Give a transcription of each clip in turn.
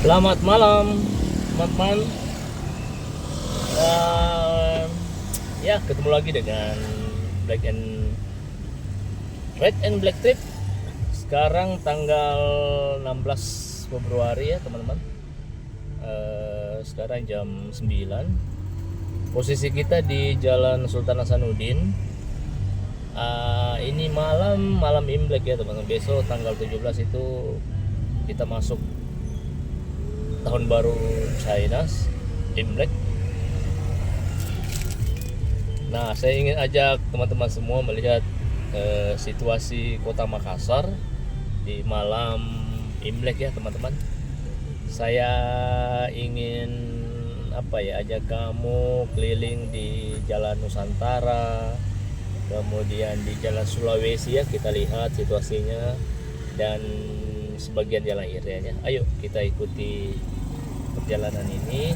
Selamat malam, teman-teman. Dan ya, ketemu lagi dengan Black and Red and Black Trip. Sekarang tanggal 16 Februari ya, teman-teman. Sekarang jam 9. Posisi kita di Jalan Sultan Hasanuddin. Ini malam Imlek ya, teman-teman. Besok tanggal 17 itu kita masuk tahun baru Chinese, Imlek. Nah, saya ingin ajak teman-teman semua melihat situasi Kota Makassar di malam Imlek ya, teman-teman. Saya ingin ajak kamu keliling di Jalan Nusantara, kemudian di Jalan Sulawesi ya, kita lihat situasinya, dan sebagian jalan Irianya. Ayo kita ikuti perjalanan ini,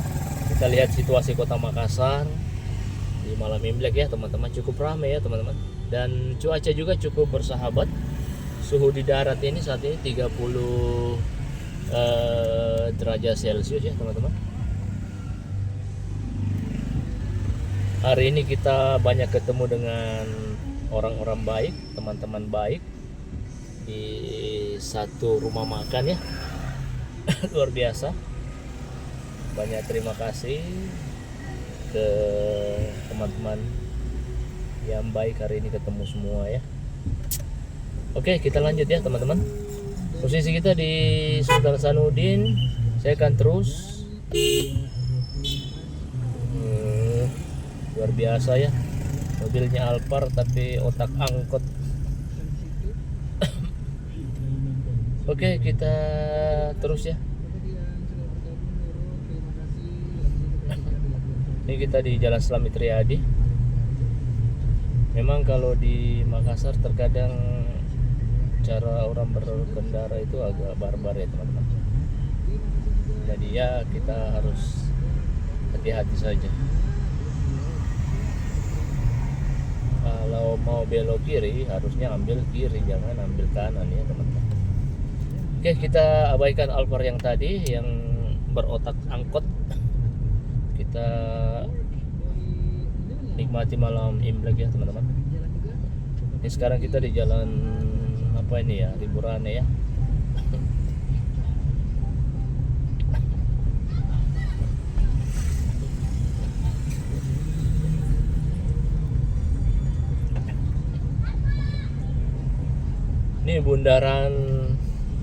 kita lihat situasi Kota Makassar di malam Imlek ya, teman-teman. Cukup ramai ya, teman-teman, dan cuaca juga cukup bersahabat. Suhu di darat ini saat ini 30 derajat Celcius ya, teman-teman. Hari ini kita banyak ketemu dengan orang-orang baik, teman-teman baik di satu rumah makan ya. Luar biasa. Banyak terima kasih ke teman-teman yang baik, hari ini ketemu semua ya. Oke, kita lanjut ya, teman-teman. Posisi kita di Sultan Hasanuddin. Saya akan terus. Luar biasa ya. Mobilnya Alphard tapi otak angkot. Oke, kita terus ya. Ini kita di Jalan Slamet Riyadi. Memang kalau di Makassar terkadang cara orang berkendara itu agak barbar ya, teman-teman. Jadi ya, kita harus hati-hati saja. Kalau mau belok kiri harusnya ambil kiri, jangan ambil kanan ya, teman-teman. Oke, kita abaikan Alphard yang tadi yang berotak angkot. Kita nikmati malam Imlek ya, teman-teman. Ini sekarang kita di jalan apa ini ya, Riburane ya. Ini bundaran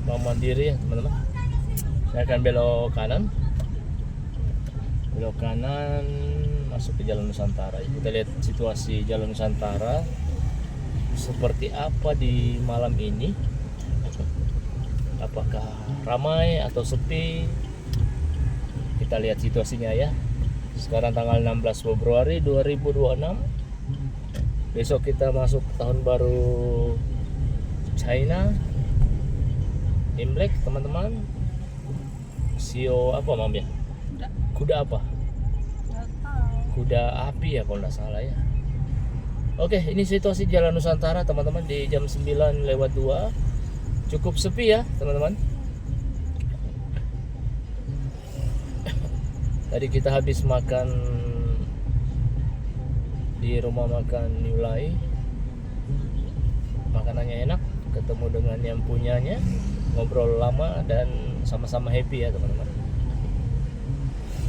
Bank Mandiri ya, teman-teman. Saya akan belok kanan masuk ke Jalan Nusantara. Kita lihat situasi Jalan Nusantara seperti apa di malam ini. Apakah ramai atau sepi? Kita lihat situasinya ya. Sekarang tanggal 16 Februari 2026. Besok kita masuk tahun baru China, Imlek, teman-teman. Sio apa, Mam ya? Kuda apa? Kuda api ya kalau nggak salah ya. Oke, ini situasi Jalan Nusantara, teman-teman, di jam 9:02. Cukup sepi ya, teman-teman. Tadi kita habis makan di rumah makan Nilai. Makanannya enak, ketemu dengan yang punyanya, ngobrol lama dan sama-sama happy ya, teman-teman.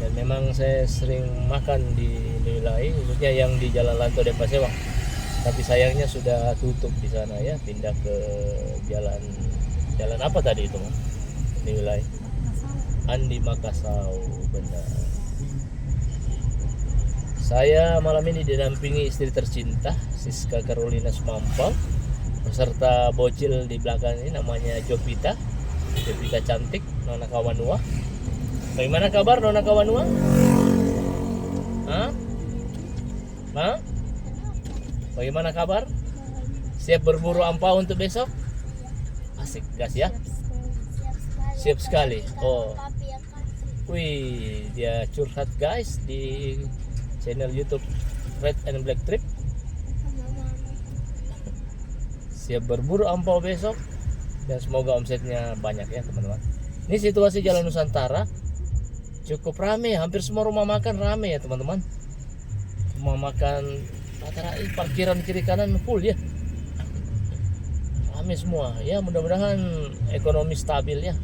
Dan memang saya sering makan di Nilai, khususnya yang di Jalan Lanto Denpasewang. Tapi sayangnya sudah tutup di sana ya, pindah ke jalan apa tadi itu, Nilai? Andi Makassau, benar. Saya malam ini didampingi istri tercinta, Siska Carolina Sumampa, beserta bocil di belakang ini namanya Jovita cantik, Nona Kawanua. Bagaimana kabar Nona Kawanua? Hah? Bagaimana kabar? Siap berburu ampau untuk besok? Asik gas ya? Siap sekali. Oh, wih, dia curhat guys di channel YouTube Red and Black Trip. Siap berburu ampau besok, dan semoga omsetnya banyak ya, teman-teman. Ini situasi Jalan Nusantara cukup rame, hampir semua rumah makan rame ya teman-teman. Rumah makan rata-rata parkiran kiri kanan full ya, rame semua ya. Mudah-mudahan ekonomi stabil ya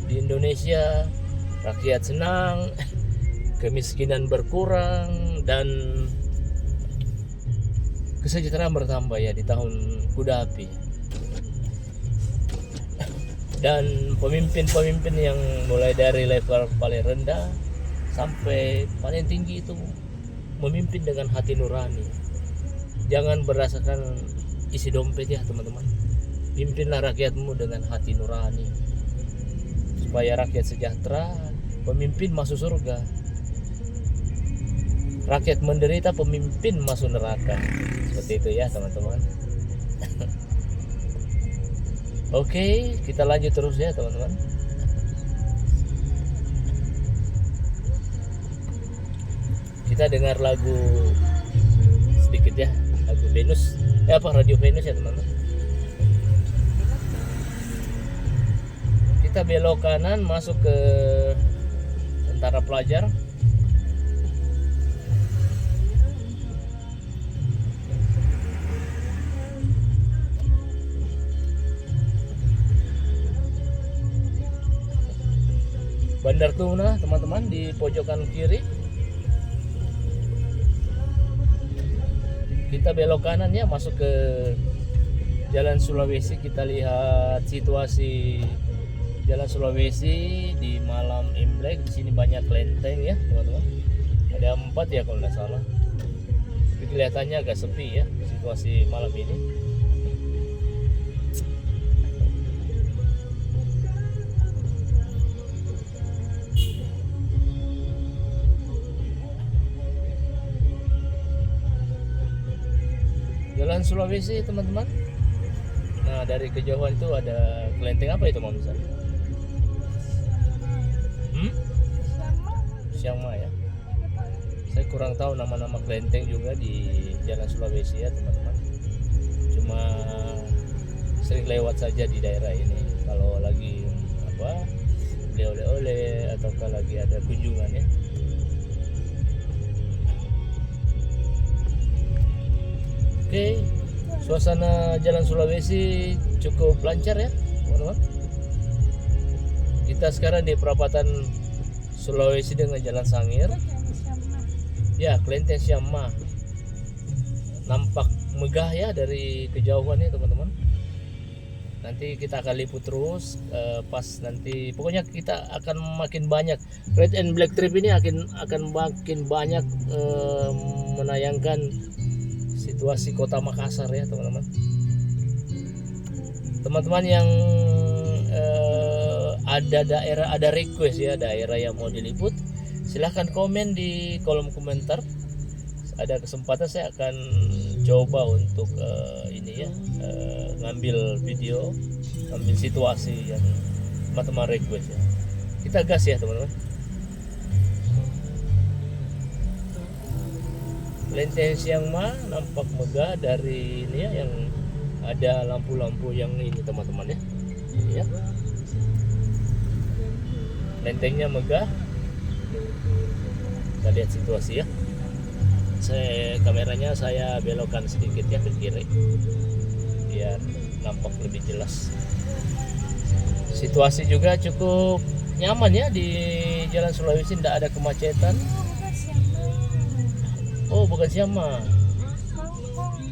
di Indonesia, rakyat senang, kemiskinan berkurang, dan kesejahteraan bertambah ya di tahun kuda api. Dan pemimpin-pemimpin yang mulai dari level paling rendah sampai paling tinggi itu memimpin dengan hati nurani. Jangan berdasarkan isi dompet ya teman-teman. Pimpinlah rakyatmu dengan hati nurani, supaya rakyat sejahtera, pemimpin masuk surga. Rakyat menderita, pemimpin masuk neraka. Seperti itu ya teman-teman. Oke, kita lanjut terus ya teman-teman. Kita dengar lagu sedikit ya, lagu Venus, Radio Venus ya teman-teman. Kita belok kanan masuk ke Tentara Pelajar. Bandar Tuna teman-teman di pojokan kiri. Kita belok kanan ya, masuk ke Jalan Sulawesi. Kita lihat situasi Jalan Sulawesi di malam Imlek. Di sini banyak kelenteng ya teman-teman. Ada 4 ya kalau nggak salah. Tapi kelihatannya agak sepi ya situasi malam ini. Jalan Sulawesi teman-teman. Nah, dari kejauhan itu ada kelenteng apa itu Mam? Siangma ya. Saya kurang tahu nama-nama kelenteng juga di Jalan Sulawesi ya teman-teman. Cuma sering lewat saja di daerah ini kalau lagi beli oleh-oleh ataukah lagi ada kunjungan ya. Oke, suasana Jalan Sulawesi cukup lancar ya teman-teman. Kita sekarang di perapatan Sulawesi dengan Jalan Sangir. Ya, kelenteng Siamma nampak megah ya dari kejauhan ya teman-teman. Nanti kita akan liput terus pas nanti, pokoknya kita akan makin banyak Red and Black Trip ini akan makin banyak menayangkan situasi Kota Makassar ya teman-teman. Teman-teman yang ada request ya daerah yang mau diliput, silahkan komen di kolom komentar. Ada kesempatan saya akan coba untuk ngambil video, ngambil situasi yang teman-teman request ya. Kita gas ya teman-teman. Kelenteng Siangma nampak megah dari ini ya, yang ada lampu-lampu yang ini teman-teman ya. Ini ya. Kelentengnya megah. Kita lihat situasi ya. Kameranya saya belokkan sedikit ya ke kiri biar nampak lebih jelas. Situasi juga cukup nyaman ya di Jalan Sulawesi, tidak ada kemacetan. Oh, bukan Siamma,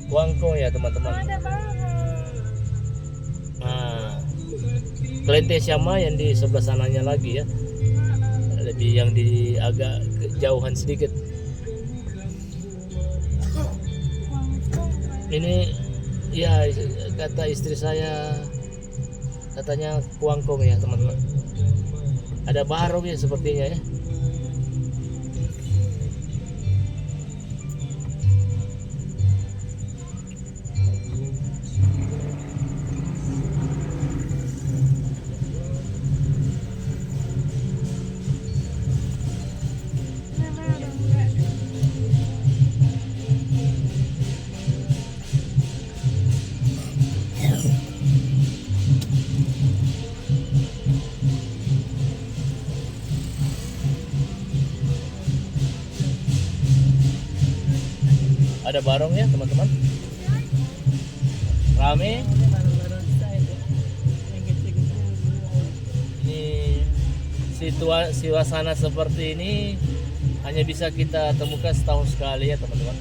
Kuangkong ya teman-teman. Nah, kelenteng Siamma yang di sebelah sananya lagi ya, lebih yang di agak kejauhan sedikit. Ini ya kata istri saya, katanya Kuangkong ya teman-teman. Ada barong ya sepertinya ya. ada barong ya teman-teman. Rame. Ini suasana seperti ini hanya bisa kita temukan setahun sekali ya teman-teman.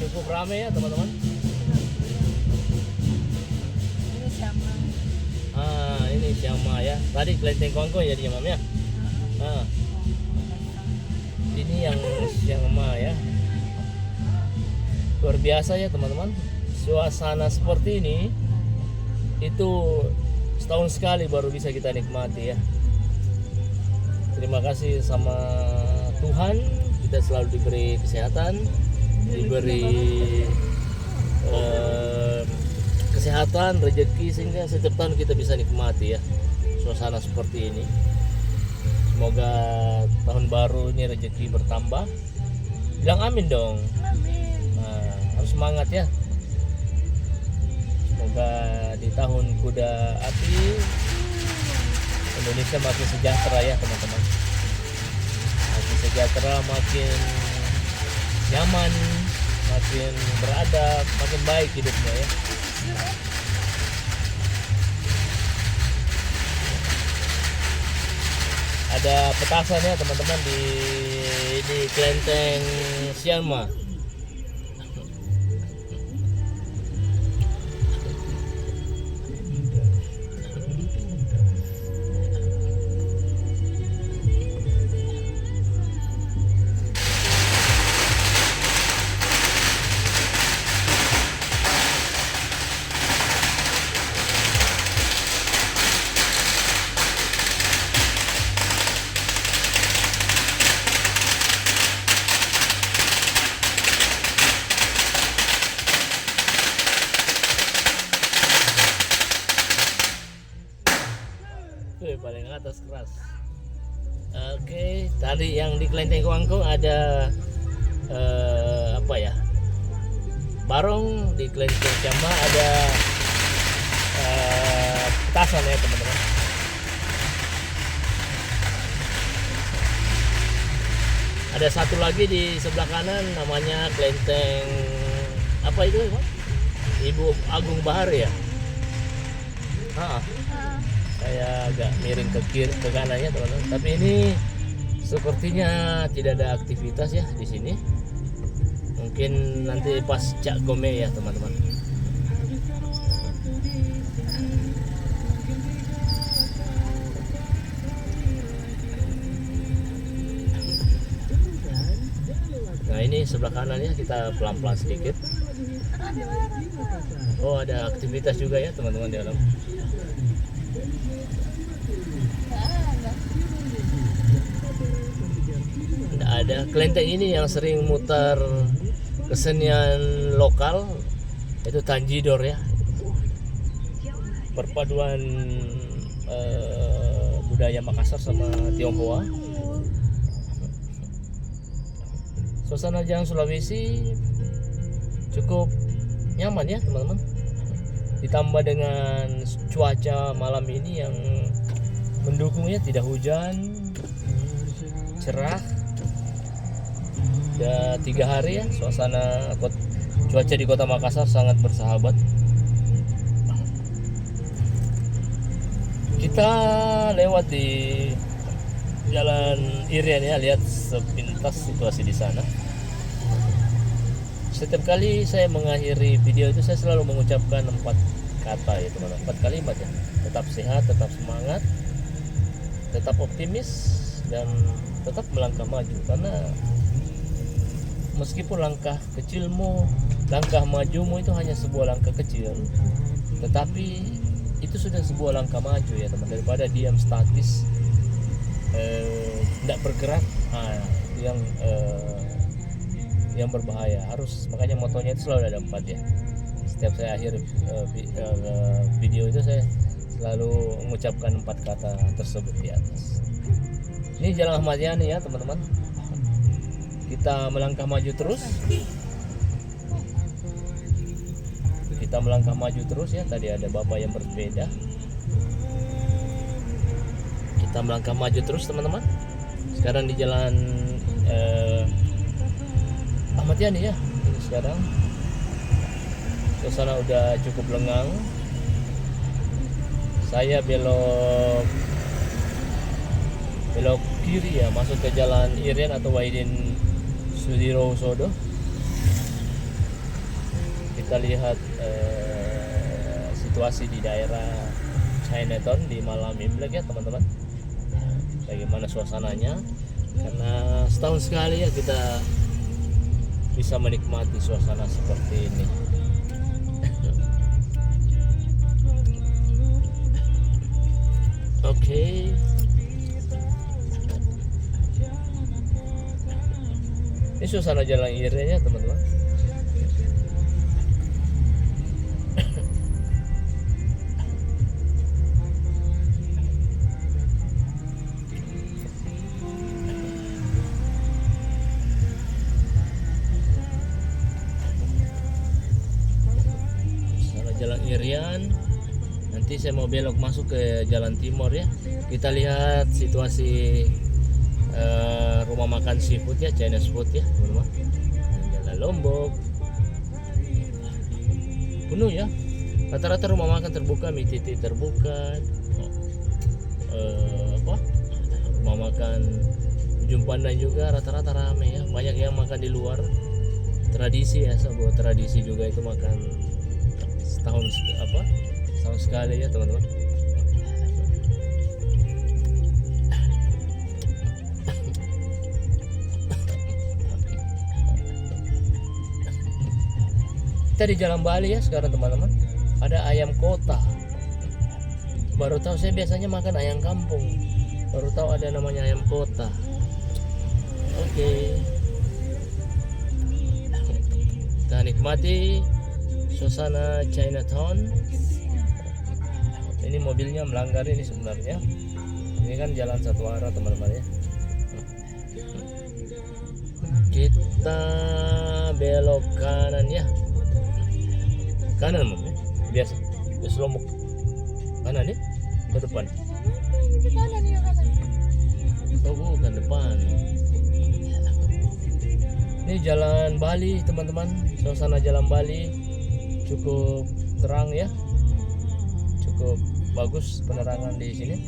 Cukup ramai ya teman-teman. Ini sama. Ini Syama ya. Tadi kelenteng kongko ya dia Mam ya. Ini yang Syama ya. Luar biasa ya teman-teman. Suasana seperti ini itu setahun sekali baru bisa kita nikmati ya. Terima kasih sama Tuhan, kita selalu diberi kesehatan, diberi kesehatan, rezeki, sehingga setiap tahun kita bisa nikmati ya suasana seperti ini. Semoga tahun baru ini rezeki bertambah. Bilang amin dong. Amin. Harus semangat ya. Semoga di tahun kuda api Indonesia makin sejahtera ya teman-teman. Makin sejahtera, makin nyaman, makin beradab, makin baik hidupnya ya. Ada petasan ya teman-teman di kelenteng Syama. Paling atas keras. Oke, tadi yang di kelenteng Kuangkong ada apa ya? Barong. Di kelenteng Syama ada petasan ya teman-teman. Ada satu lagi di sebelah kanan namanya kelenteng apa itu? Ibu Agung Bahar ya. Saya agak miring ke kiri, ke kanannya teman-teman. Tapi ini sepertinya tidak ada aktivitas ya di sini. Mungkin nanti pas Cak Gome ya teman-teman. Nah ini sebelah kanan ya, kita pelan-pelan sedikit. Oh ada aktivitas juga ya teman-teman di dalam. Ada kelenteng ini yang sering mutar kesenian lokal, itu Tanjidor ya, perpaduan budaya Makassar sama Tionghoa. Suasana Jalan Sulawesi cukup nyaman ya teman-teman, ditambah dengan cuaca malam ini yang mendukungnya, tidak hujan, cerah. Udah 3 hari ya suasana cuaca di Kota Makassar sangat bersahabat. Kita lewat di Jalan Irian ya, lihat sepintas situasi di sana. Setiap kali saya mengakhiri video itu saya selalu mengucapkan 4 kata ya teman-teman, 4 kalimat ya. Tetap sehat, tetap semangat, tetap optimis, dan tetap melangkah maju. Karena meskipun langkah kecilmu, langkah majumu itu hanya sebuah langkah kecil, Tetapi itu sudah sebuah langkah maju ya teman, daripada diam statis tidak bergerak. Itu yang berbahaya. Harus, makanya motonya itu selalu ada 4 ya. Setiap saya akhir video itu saya selalu mengucapkan 4 kata tersebut di atas. Ini Jalan Ahmad Yani ya teman-teman. Kita melangkah maju terus. Kita melangkah maju terus ya. Tadi ada bapak yang bersepeda. Kita melangkah maju terus teman-teman. Sekarang di Jalan Ahmad Yani ya. Ini sekarang suasana udah cukup lengang. Saya belok kiri ya, masuk ke Jalan Irian atau Wahidin Sudirohusodo. Kita lihat situasi di daerah Chinatown di malam Imlek ya teman-teman. Bagaimana suasananya? Karena setahun sekali ya kita bisa menikmati suasana seperti ini. Oke. Ini suasana Jalan Irian ya teman-teman. Suasana Jalan Irian. Nanti saya mau belok masuk ke Jalan Timur ya. Kita lihat situasi rumah makan seafood ya, Chinese food ya teman-teman. Jalan Lombok penuh ya, rata-rata rumah makan terbuka, mie titik terbuka, rumah makan Ujung Pandang juga rata-rata ramai ya. Banyak yang makan di luar, tradisi ya, sebuah tradisi juga itu makan setahun sekali ya teman-teman. Kita di Jalan Bali ya sekarang teman-teman. Ada ayam kota. Baru tahu, saya biasanya makan ayam kampung. Baru tahu ada namanya ayam kota. Oke. Kita nikmati suasana Chinatown. Ini mobilnya melanggar ini sebenarnya. Ini kan jalan satu arah teman-teman ya. Kita belok kanan ya. Kanan ya, biasa Lombok kanan ya, ke depan. Oh bukan depan. Ini Jalan Bali teman-teman. Suasana Jalan Bali cukup terang ya, cukup bagus penerangan di sini.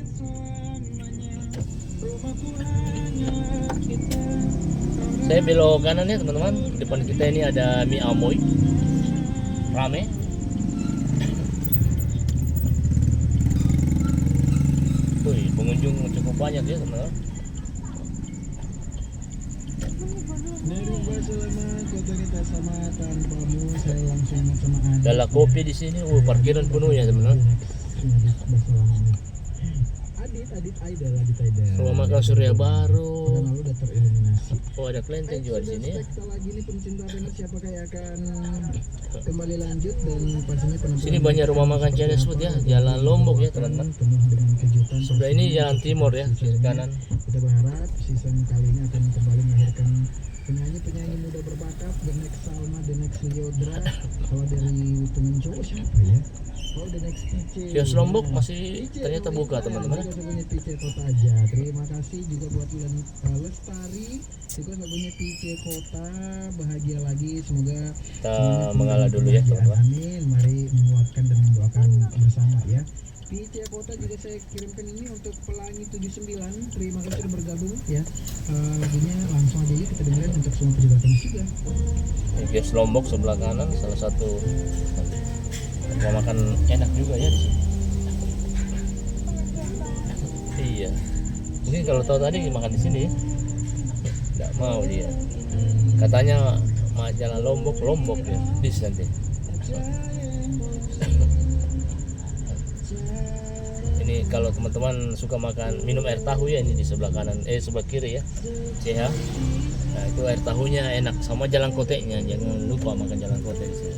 Saya belok kanan ya teman-teman. Depan kita ini ada mie Amoy, rame. Pengunjung cukup banyak ya teman-teman. Selamat tanpamu, saya langsung sama Adi. Ada kopi di sini. Parkiran penuh ya teman-teman. Adit Aida. Rumah makan Surya Baru. Lalu udah tereliminasi. Oh ada kelenteng juga di sini ya. Lagi nih pencinta tenis, siapakah yang akan kembali lanjut dan pastinya penonton. Sini banyak rumah makan Chinese food ya. Jalan Lombok ya teman-teman. Penuh dengan kejutan. Sebelah ini Jalan Timur ya, sisi kanan. Kita berharap season kali ini akan kembali melahirkan penyanyi muda berbakat, the next Salma, the next Liodra. Kalau dari penyanyi cowok siapa ya? Oh, the next PC. Kios Lombok masih ternyata buka teman-teman. Juga lagunya PC Kota aja. Terima kasih juga buat Lestari. Juga lagunya PC Kota. Bahagia lagi, semoga Kita mengalah dulu ya teman-teman. Amin. Mari menguatkan dan mendoakan bersama ya. PC Kota juga saya kirimkan ini untuk Pelangi 79. Terima kasih sudah bergabung ya. Lagunya langsung aja yuk kita dengerin untuk semua pecinta tenis juga. Kios Lombok sebelah kanan, salah satu rumah makan enak juga ya di sini. Iya. Mungkin kalau tahu tadi makan di sini ya. Nggak mau dia. Katanya Jalan Lombok ya. Bis nanti. kalau teman-teman suka makan minum air tahu ya, ini di sebelah kanan sebelah kiri ya, CH. Nah itu air tahunya enak, sama jalan koteknya, jangan lupa makan jalan kotek di sini.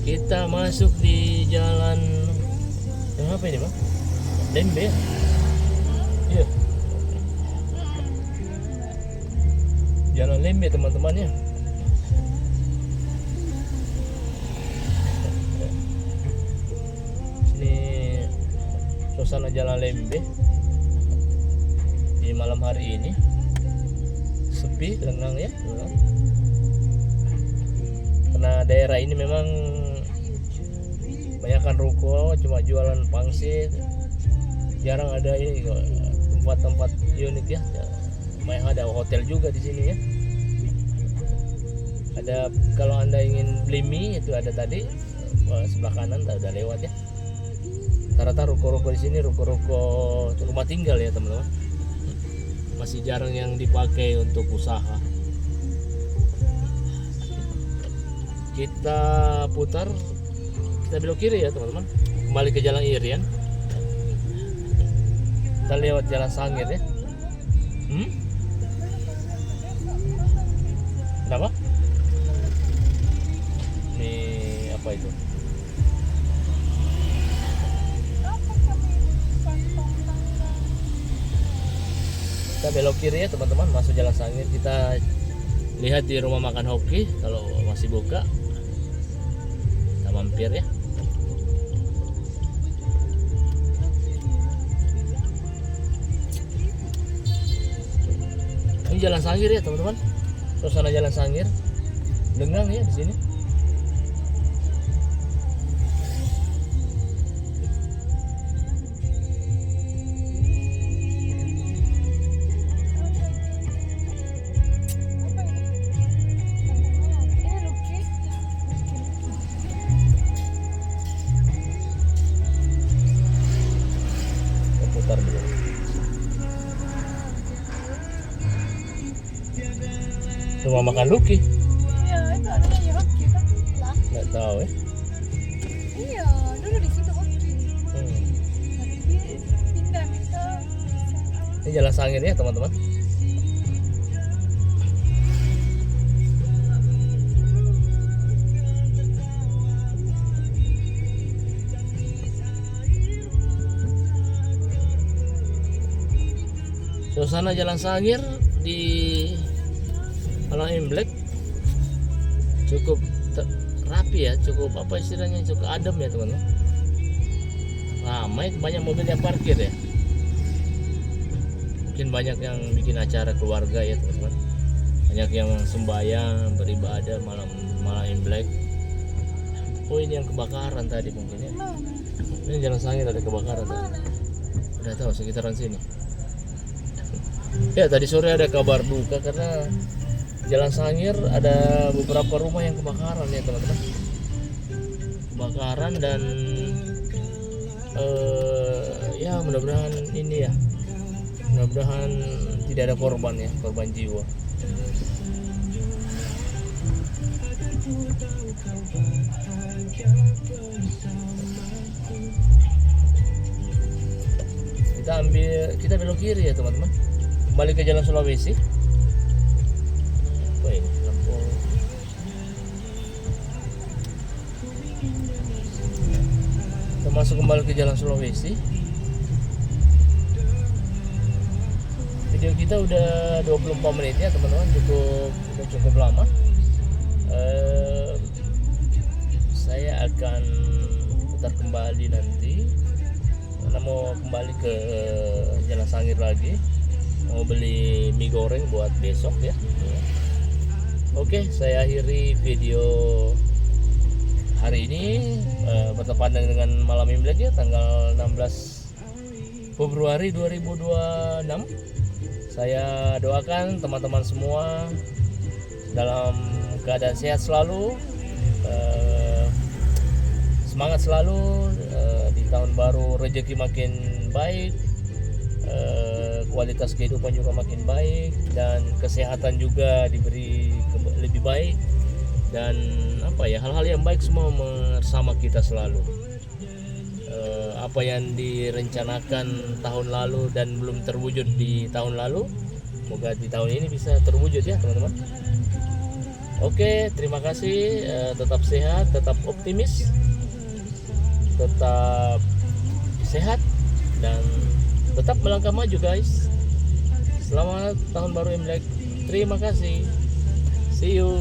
Kita masuk di jalan yang apa ini bang? Lembe ya? Iya. Jalan Lembe teman-teman ya. Sini suasana jalan Lembe di malam hari ini, sepi, lengang ya, karena daerah ini memang banyakkan ruko, cuma jualan pangsit, jarang ada ini tempat-tempat unik ya. Ada hotel juga di sini ya. Ada, kalau anda ingin beli mie itu ada tadi sebelah kanan, udah lewat ya. Rata-rata ruko-ruko di sini ruko-ruko rumah tinggal ya teman-teman. Masih jarang yang dipakai untuk usaha. Kita putar, kita belok kiri ya teman-teman, kembali ke Jalan Irian. Kita lewat Jalan Sangir ya. Kenapa? Ini apa itu? Kita belok kiri ya teman-teman, masuk Jalan Sangir. Kita lihat di rumah makan Hoki, kalau masih buka kita mampir ya. Ini Jalan Sangir ya teman-teman, suasana Jalan Sangir, lengang ya di sini. Putar dulu. Rumah makan Lucky. Iya, itu ada yang hoki kan? Lah. Nggak tahu ya. Iya, dulu di situ hoki. Tapi dia pindah minta. Ini Jalan Sangir ya teman-teman. Suasana Jalan Sangir di Malam Imlek cukup rapi ya, cukup apa istilahnya, cukup adem ya teman-teman. Ramai, banyak mobil yang parkir ya. Mungkin banyak yang bikin acara keluarga ya teman-teman. Banyak yang sembahyang, beribadah malam Imlek. Oh ini yang kebakaran tadi mungkin ya. Ini Jalan Sangir ada kebakaran tadi. Udah tahu sekitaran sini. Ya tadi sore ada kabar duka karena Jalan Sangir ada beberapa rumah yang kebakaran ya teman-teman. Kebakaran dan ya mudah-mudahan ini ya, mudah-mudahan tidak ada korban ya, korban jiwa. Kita belok kiri ya teman-teman, kembali ke Jalan Sulawesi. Apa ini? Lampu. Kita masuk kembali ke Jalan Sulawesi. Video kita udah 24 menit ya teman-teman, cukup lama. Saya akan putar kembali nanti karena mau kembali ke Jalan Sangir lagi, mau beli mie goreng buat besok ya. Oke, saya akhiri video hari ini bertepatan dengan malam Imlek ya, tanggal 16 Februari 2026. Saya doakan teman-teman semua dalam keadaan sehat selalu, semangat selalu, di tahun baru rezeki makin baik, kualitas kehidupan juga makin baik, dan kesehatan juga diberi lebih baik, dan apa ya, hal-hal yang baik semua bersama kita selalu. Apa yang direncanakan tahun lalu dan belum terwujud di tahun lalu, semoga di tahun ini bisa terwujud ya teman-teman. Oke, terima kasih. Tetap sehat, tetap optimis, tetap sehat, dan tetap melangkah maju guys. Selamat tahun baru Imlek. Terima kasih. See you.